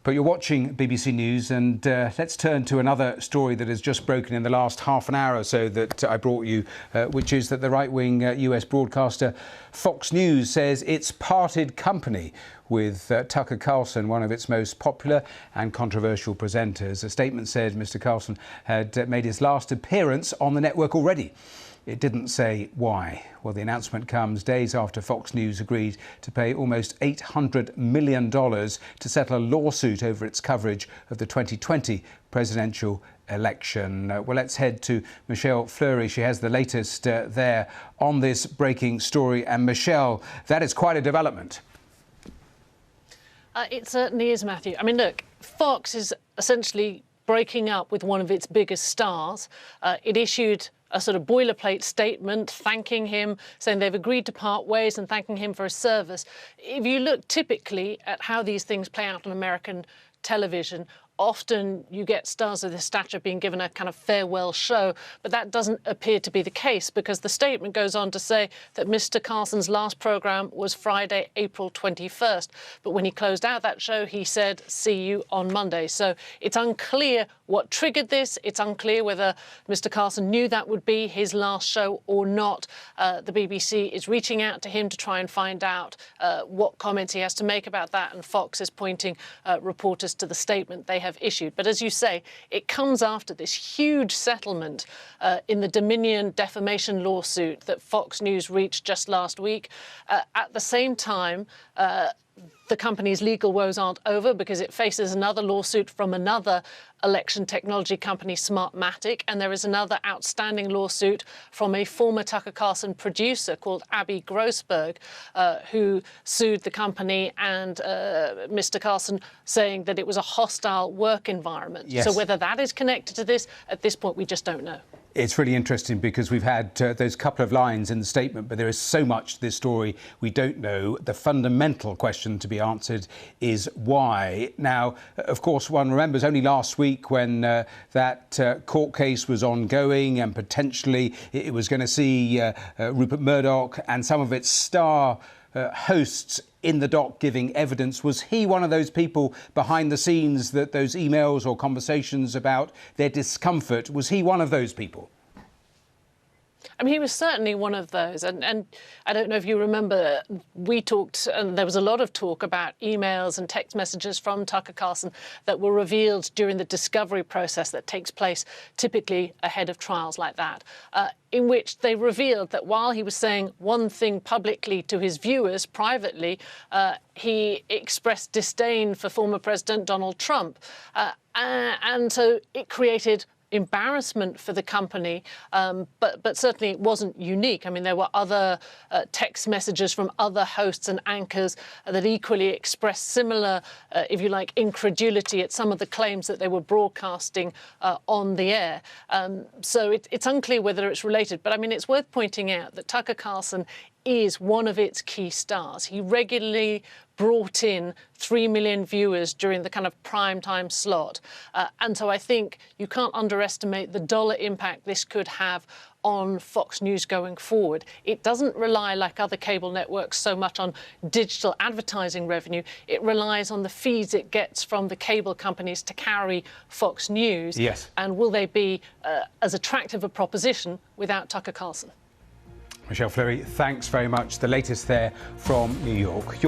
But you're watching BBC News, and let's turn to another story that has just broken in the last half an hour or so that I brought you, which is that the right-wing US broadcaster Fox News says it's parted company with Tucker Carlson, one of its most popular and controversial presenters. A statement said Mr Carlson had made his last appearance on the network already. It didn't say why. Well, the announcement comes days after Fox News agreed to pay almost $800 million to settle a lawsuit over its coverage of the 2020 presidential election. Well, let's head to Michelle Fleury. She has the latest there on this breaking story. And Michelle, that is quite a development. It certainly is, Matthew. I mean, look, Fox is essentially breaking up with one of its biggest stars. It issued a sort of boilerplate statement thanking him, saying they've agreed to part ways and thanking him for his service. If you look typically at how these things play out on American television, often you get stars of this stature being given a kind of farewell show, but that doesn't appear to be the case, because the statement goes on to say that Mr Carlson's last programme was Friday, April 21st. But when he closed out that show, he said, "See you on Monday." So it's unclear what triggered this. It's unclear whether Mr Carlson knew that would be his last show or not. The BBC is reaching out to him to try and find out what comments he has to make about that, and Fox is pointing reporters to the statement they have issued. But as you say, it comes after this huge settlement in the Dominion defamation lawsuit that Fox News reached just last week. At the same time, the company's legal woes aren't over, because it faces another lawsuit from another election technology company, Smartmatic, and there is another outstanding lawsuit from a former Tucker Carlson producer called Abby Grossberg, who sued the company and Mr Carlson, saying that it was a hostile work environment. Yes. So whether that is connected to this, at this point, we just don't know. It's really interesting because we've had those couple of lines in the statement, but there is so much to this story we don't know. The fundamental question to be answered is why. Now, of course, one remembers only last week when that court case was ongoing and potentially it was going to see Rupert Murdoch and some of its star hosts in the dock giving evidence. Was he one of those people behind the scenes, that those emails or conversations about their discomfort, was he one of those people? I mean, he was certainly one of those. And I don't know if you remember, we talked, and there was a lot of talk about emails and text messages from Tucker Carlson that were revealed during the discovery process that takes place typically ahead of trials like that, in which they revealed that while he was saying one thing publicly to his viewers privately, he expressed disdain for former President Donald Trump. And so it created embarrassment for the company, but certainly it wasn't unique. I mean, there were other text messages from other hosts and anchors that equally expressed similar, if you like, incredulity at some of the claims that they were broadcasting on the air. So it's unclear whether it's related, but I mean, it's worth pointing out that Tucker Carlson is one of its key stars. He regularly brought in 3 million viewers during the kind of primetime slot. And so I think you can't underestimate the dollar impact this could have on Fox News going forward. It doesn't rely, like other cable networks, so much on digital advertising revenue. It relies on the fees it gets from the cable companies to carry Fox News. Yes. And will they be as attractive a proposition without Tucker Carlson? Michelle Fleury, thanks very much. The latest there from New York.